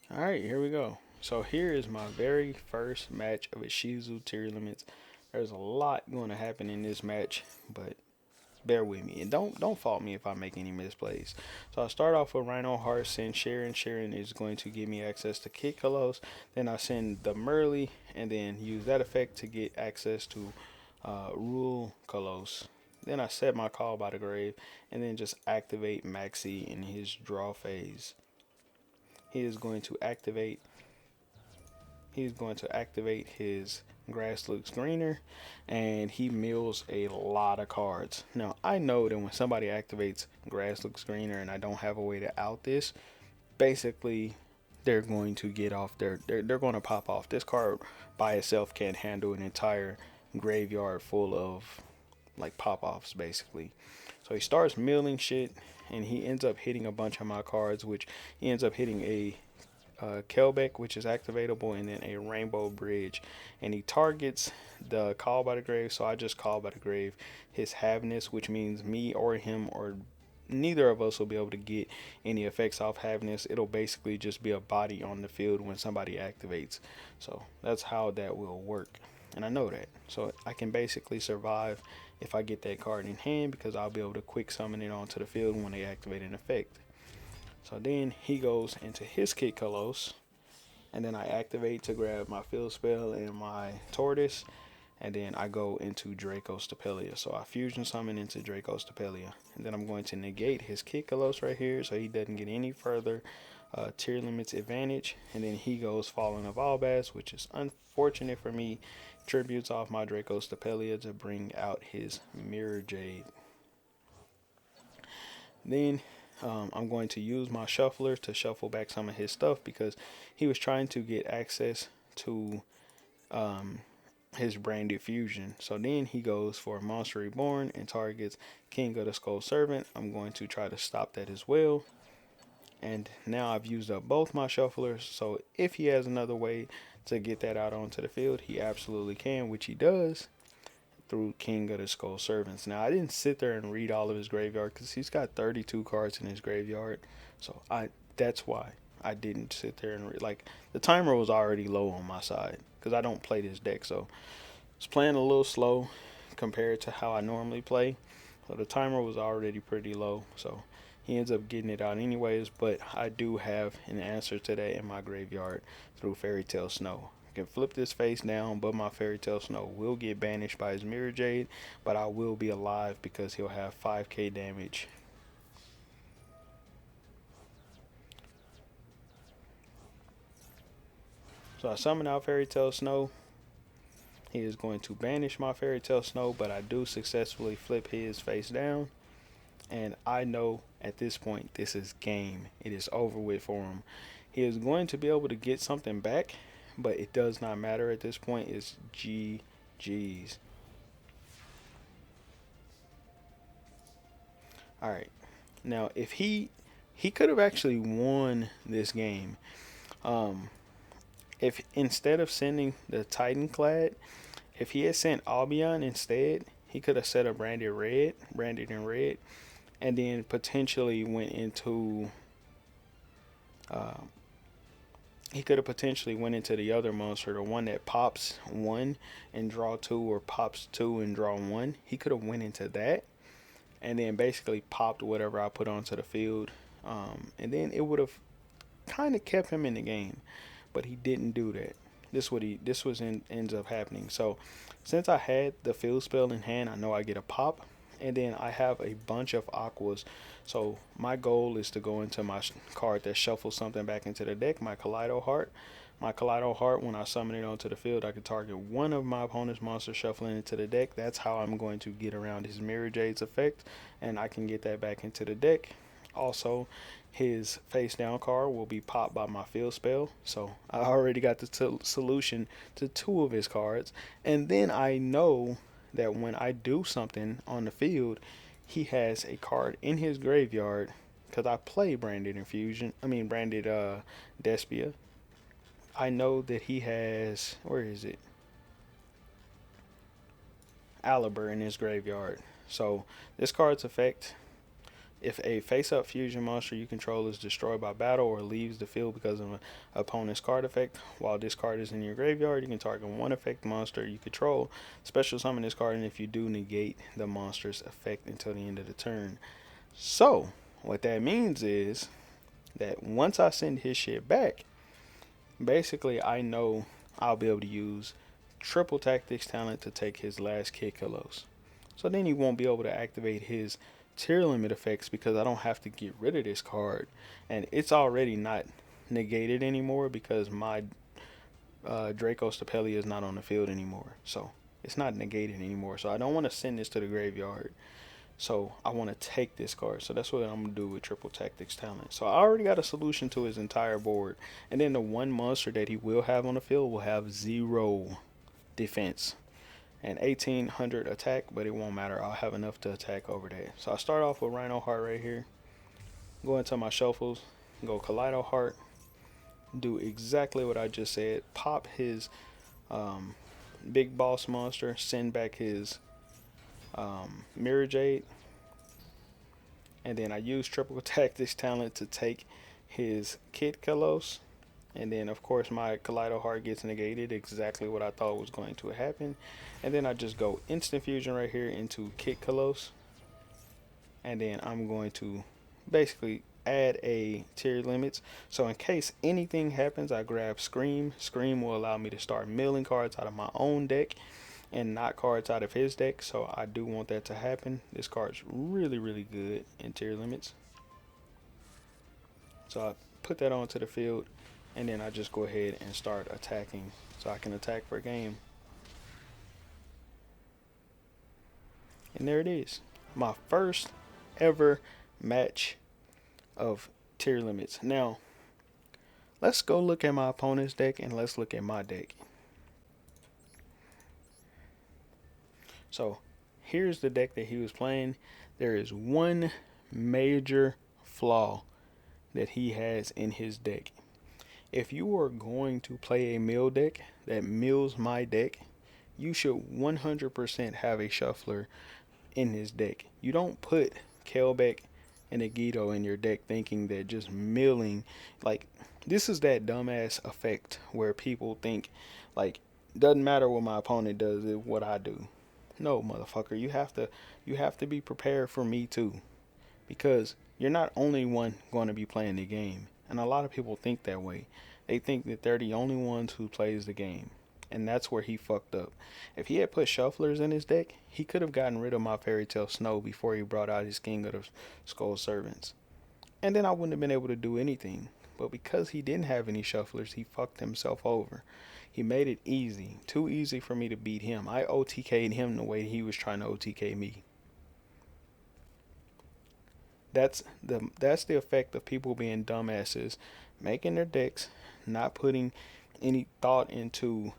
Alright, here we go. So here is my very first match of Ishizu tier limits. There's a lot going to happen in this match, but bear with me and don't fault me if I make any misplays. So I start off with Rhino Heart, send Sharon. Sharon is going to give me access to Kid Kalos. Then I send the Merly and then use that effect to get access to Rule Kalos. Then I set my Call by the Grave and then just activate Maxi in his draw phase. He is going to activate he's going to activate his Grass Looks Greener, and he mills a lot of cards. Now, I know that when somebody activates Grass Looks Greener and I don't have a way to out this, basically they're going to get off they're going to pop off. This card by itself can't handle an entire graveyard full of like pop offs basically. So he starts milling shit and he ends up hitting a bunch of my cards, which he ends up hitting a Kelbeck, which is activatable, and then a Rainbow Bridge. And he targets the Call by the Grave, so I just Call by the Grave his Haveness, which means me or him or neither of us will be able to get any effects off Haveness. It'll basically just be a body on the field when somebody activates. So that's how that will work. And I know that. So I can basically survive if I get that card in hand because I'll be able to quick summon it onto the field when they activate an effect. So then he goes into his Kid Kalos, and then I activate to grab my Field Spell and my Tortoise, and then I go into Draco Stapelia. So I fusion summon into Draco Stapelia, and then I'm going to negate his Kid Kalos right here so he doesn't get any further tier limits advantage, and then he goes Fallen of Albaz, which is unfortunate for me. Tributes off my Draco Stapelia to bring out his Mirror Jade. Then I'm going to use my shuffler to shuffle back some of his stuff because he was trying to get access to his Branded Fusion. So then he goes for Monster Reborn and targets King of the Skull Servant. I'm going to try to stop that as well. And now I've used up both my shufflers. So if he has another way to get that out onto the field, he absolutely can, which he does through King of the Skull Servants. Now I didn't sit there and read all of his graveyard because he's got 32 cards in his graveyard, so that's why I didn't sit there and read. Like the timer was already low on my side because I don't play this deck, so it's playing a little slow compared to how I normally play. So the timer was already pretty low, so he ends up getting it out anyways. But I do have an answer to that in my graveyard through Fairy Tale Snow. Can flip this face down, but my Fairy Tale Snow will get banished by his Mirror Jade, but I will be alive because he'll have 5k damage. So I summon out Fairy Tale Snow. He is going to banish my Fairy Tale Snow, but I do successfully flip his face down. And I know at this point this is game. It is over with for him. He is going to be able to get something back, but it does not matter at this point. It's GG's. All right. Now, if he could have actually won this game, um, if instead of sending the Titan Clad, if he had sent Albion instead, he could have set a branded in red, and then potentially went into. Uh, he could have potentially went into the other monster, the one that pops one and draw two, or pops two and draw one. He could have went into that, and then basically popped whatever I put onto the field, and then it would have kind of kept him in the game, but he didn't do that. Ends up happening. So since I had the field spell in hand, I know I get a pop, and then I have a bunch of aquas. So my goal is to go into my card that shuffles something back into the deck, my Kaleido Heart. My Kaleido Heart, when I summon it onto the field, I can target one of my opponent's monsters shuffling into the deck. That's how I'm going to get around his Mirror Jade's effect, and I can get that back into the deck. Also, his face down card will be popped by my field spell. So I already got the solution to two of his cards. And then I know that when I do something on the field, he has a card in his graveyard because I play branded Despia. I know that he has, where is it? Alibur in his graveyard. So this card's effect If a face-up fusion monster you control is destroyed by battle or leaves the field because of an opponent's card effect, while this card is in your graveyard, you can target one effect monster you control, special summon this card, and if you do, negate the monster's effect until the end of the turn. So, what that means is that once I send his shit back, basically I know I'll be able to use triple tactics talent to take his last Kid Kalos. So then he won't be able to activate his tier limit effects because I don't have to get rid of this card. And it's already not negated anymore because my Draco Stapelli is not on the field anymore. So it's not negated anymore. So I don't want to send this to the graveyard. So I want to take this card. So that's what I'm going to do with triple tactics talent. So I already got a solution to his entire board. And then the one monster that he will have on the field will have 0 defense and 1800 attack, but it won't matter. I'll have enough to attack over that. So I start off with Rhino Heart right here. Go into my shuffles. Go Kaleido Heart. Do exactly what I just said. Pop his big boss monster. Send back his Mirror Jade, and then I use triple tactics talent to take his Kid Kalos, and then of course my Kaleido Heart gets negated, exactly what I thought was going to happen, and then I just go instant fusion right here into Kid Kalos, and then I'm going to basically add a tier limits, so in case anything happens I grab Scream. Scream will allow me to start milling cards out of my own deck and not cards out of his deck, so I do want that to happen. This card's really good in tier limits. So I put that onto the field, and then I just go ahead and start attacking so I can attack for a game. And there it is. My first ever match of tier limits. Now, let's go look at my opponent's deck and let's look at my deck. So here's the deck that he was playing. There is one major flaw that he has in his deck. If you are going to play a mill deck that mills my deck, you should 100% have a shuffler in his deck. You don't put Kelbeck and Agito in your deck thinking that just milling, like, this is that dumbass effect where people think, like, doesn't matter what my opponent does, it's what I do. No, motherfucker, you have to be prepared for me too, because you're not only one going to be playing the game, and a lot of people think that way. They think that they're the only ones who plays the game, and that's where he fucked up. If he had put shufflers in his deck, he could have gotten rid of my Fairy Tale Snow before he brought out his King of the Skull Servants, and then I wouldn't have been able to do anything. But because he didn't have any shufflers, he fucked himself over. He made it easy, too easy for me to beat him. I OTK'd him the way he was trying to OTK me. That's the effect of people being dumbasses, making their decks, not putting any thought into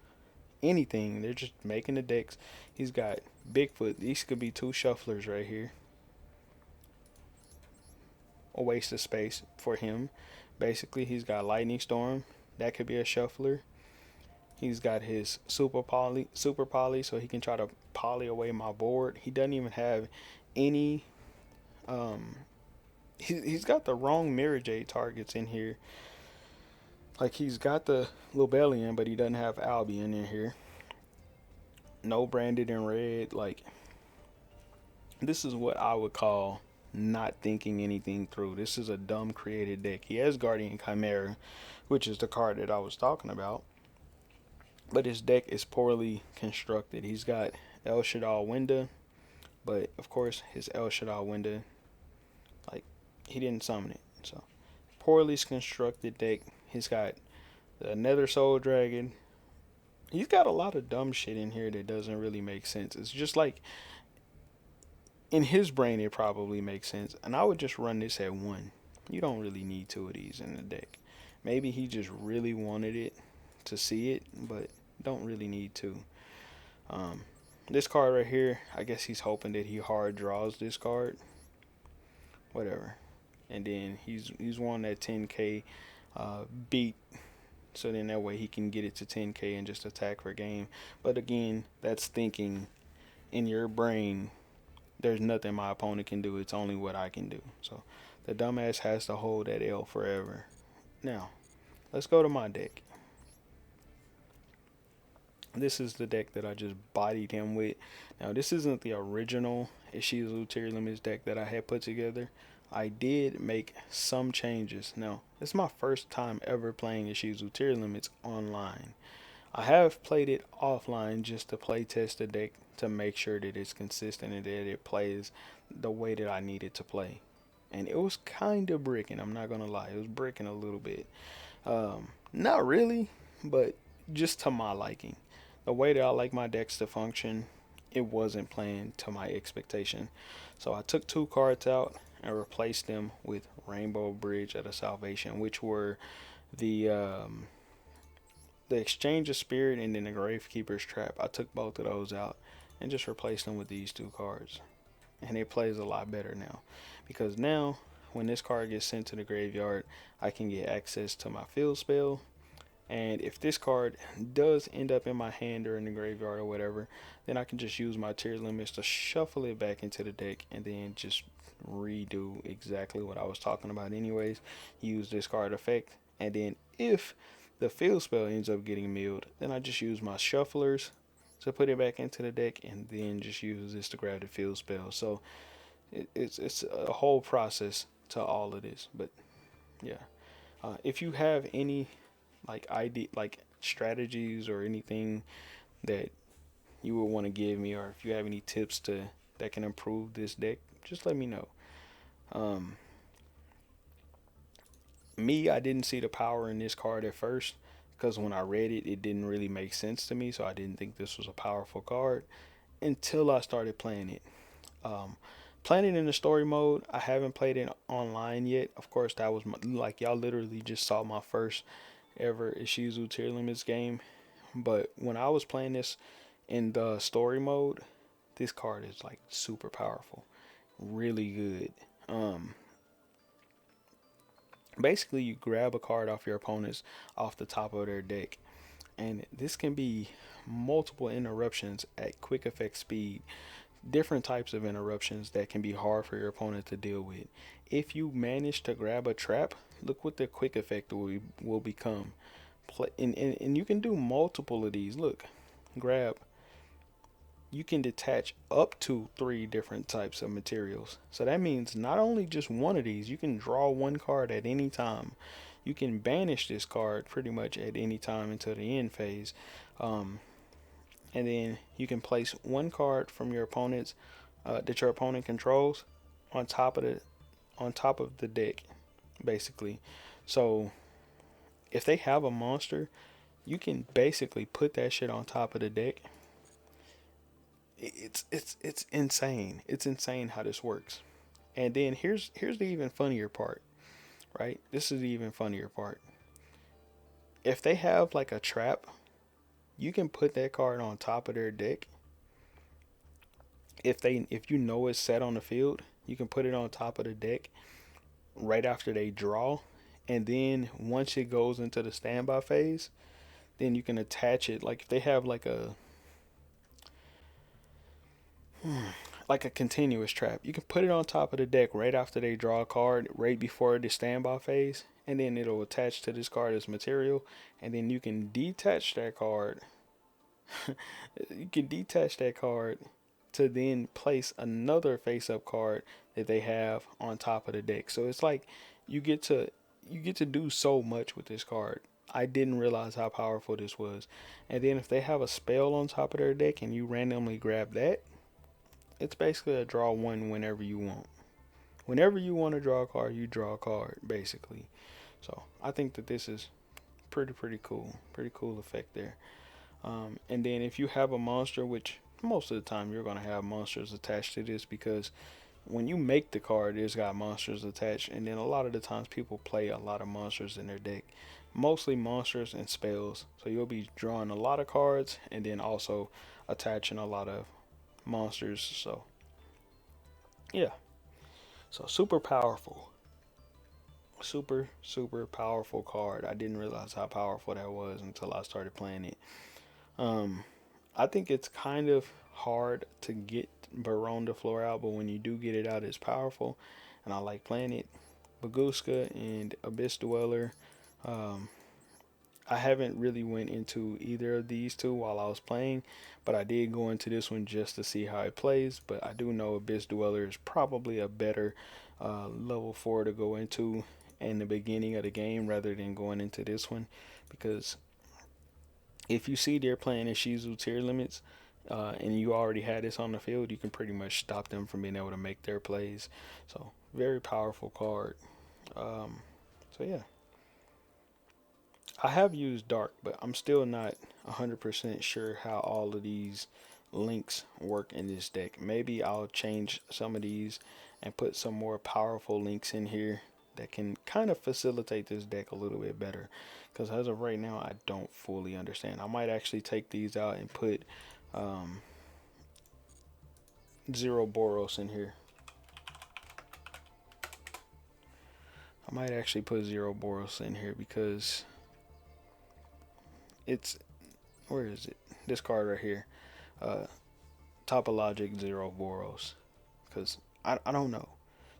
anything. They're just making the decks. He's got Bigfoot. These could be 2 shufflers right here. A waste of space for him. Basically, he's got Lightning Storm. That could be a shuffler. He's got his super poly, so he can try to poly away my board. He doesn't even have any. He's got the wrong Mirror Jade targets in here. Like, he's got the Lobelian, but he doesn't have Albion in here. No branded in red. Like, this is what I would call not thinking anything through. This is a dumb created deck. He has Guardian Chimera, which is the card that I was talking about. But his deck is poorly constructed. He's got El Shaddai Winda, but of course his El Shaddai Winda, like, he didn't summon it. So, poorly constructed deck. He's got the Nether Soul Dragon. He's got a lot of dumb shit in here that doesn't really make sense. It's just like, in his brain it probably makes sense, and I would just run this at 1. You don't really need 2 of these in the deck. Maybe he just really wanted it to see it, but don't really need to. This card right here, I guess he's hoping that he hard draws this card. Whatever. And then he's wanting that 10k beat, so then that way he can get it to 10k and just attack for game. But again, that's thinking in your brain there's nothing my opponent can do. It's only what I can do. So the dumbass has to hold that L forever. Now, let's go to my deck. This is the deck that I just bodied him with. Now, this isn't the original Ishizu Tier Limits deck that I had put together. I did make some changes. Now, it's my first time ever playing Ishizu Tier Limits online. I have played it offline just to play test the deck to make sure that it's consistent and that it plays the way that I need it to play. And it was kind of bricking, I'm not going to lie. It was bricking a little bit. Not really, but just to my liking. The way that I like my decks to function, it wasn't playing to my expectation. So I took 2 cards out and replaced them with Rainbow Bridge of the Salvation, which were the Exchange of Spirit and then the Gravekeeper's Trap. I took both of those out and just replaced them with these 2 cards. And it plays a lot better now. Because now, when this card gets sent to the graveyard, I can get access to my field spell. And if this card does end up in my hand or in the graveyard or whatever, then I can just use my tier limits to shuffle it back into the deck and then just redo exactly what I was talking about anyways. Use this card effect, and then if the field spell ends up getting milled, then I just use my shufflers to put it back into the deck and then just use this to grab the field spell. So it's a whole process to all of this. But yeah, if you have any like strategies or anything that you would want to give me, or if you have any tips that can improve this deck, just let me know. I didn't see the power in this card at first because when I read it, it didn't really make sense to me, so I didn't think this was a powerful card until I started playing it. Playing it in the story mode, I haven't played it online yet. Of course, that was like y'all literally just saw my first ever Ishizu Tier Limits game. But when I was playing this in the story mode, this card is like super powerful, really good. Basically, you grab a card off your opponent's off the top of their deck, and this can be multiple interruptions at quick effect speed. Different types of interruptions that can be hard for your opponent to deal with. If you manage to grab a trap, look what the quick effect will become. And you can do multiple of these. Look, grab. You can detach up to 3 different types of materials. So that means not only just one of these, you can draw one card at any time. You can banish this card pretty much at any time until the end phase. And then you can place one card from your opponent's that your opponent controls on top of the deck, basically. So if they have a monster, you can basically put that shit on top of the deck. It's insane. It's insane how this works. And then here's the even funnier part, right? This is the even funnier part. If they have like a trap, you can put that card on top of their deck. If you know it's set on the field, you can put it on top of the deck right after they draw, and then once it goes into the standby phase, then you can attach it. Like if they have like a continuous trap, you can put it on top of the deck right after they draw a card, right before the standby phase, and then it'll attach to this card as material, and then you can detach that card. You can detach that card to then place another face-up card that they have on top of the deck. So it's like you get to do so much with this card. I didn't realize how powerful this was. And then if they have a spell on top of their deck and you randomly grab that, it's basically a draw one whenever you want. Whenever you want to draw a card, you draw a card, basically. So I think that this is pretty cool. Pretty cool effect there. And then if you have a monster, which most of the time you're going to have monsters attached to this, because when you make the card, it's got monsters attached. And then a lot of the times people play a lot of monsters in their deck. Mostly monsters and spells. So you'll be drawing a lot of cards and then also attaching a lot of monsters. So yeah, so super powerful, super powerful card. I didn't realize how powerful that was until I started playing it. I think it's kind of hard to get Baron de Flor out, but when you do get it out, it's powerful, and I like playing it. Baguska and Abyss Dweller. Um, I haven't really went into either of these two while I was playing, but I did go into this one just to see how it plays. But I do know Abyss Dweller is probably a better level 4 to go into in the beginning of the game rather than going into this one, because if you see they're playing Ishizu tier limits, and you already had this on the field, you can pretty much stop them from being able to make their plays. So very powerful card. So yeah, I have used Dark, but I'm still not 100% sure how all of these links work in this deck. Maybe I'll change some of these and put some more powerful links in here that can kind of facilitate this deck a little bit better. Because as of right now, I don't fully understand. I might actually take these out and put um, Zero Boros in here. I might actually put Zero Boros in here because it's, where is it? This card right here. Topologic Zero Boros. Because I don't know.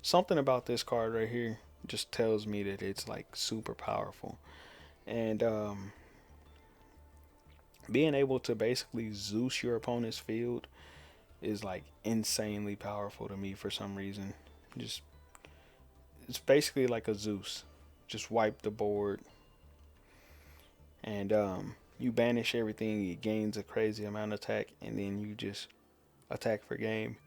Something about this card right here just tells me that it's like super powerful. And being able to basically Zeus your opponent's field is like insanely powerful to me for some reason. Just, it's basically like a Zeus. Just wipe the board, and you banish everything. It gains a crazy amount of attack, and then you just attack for game.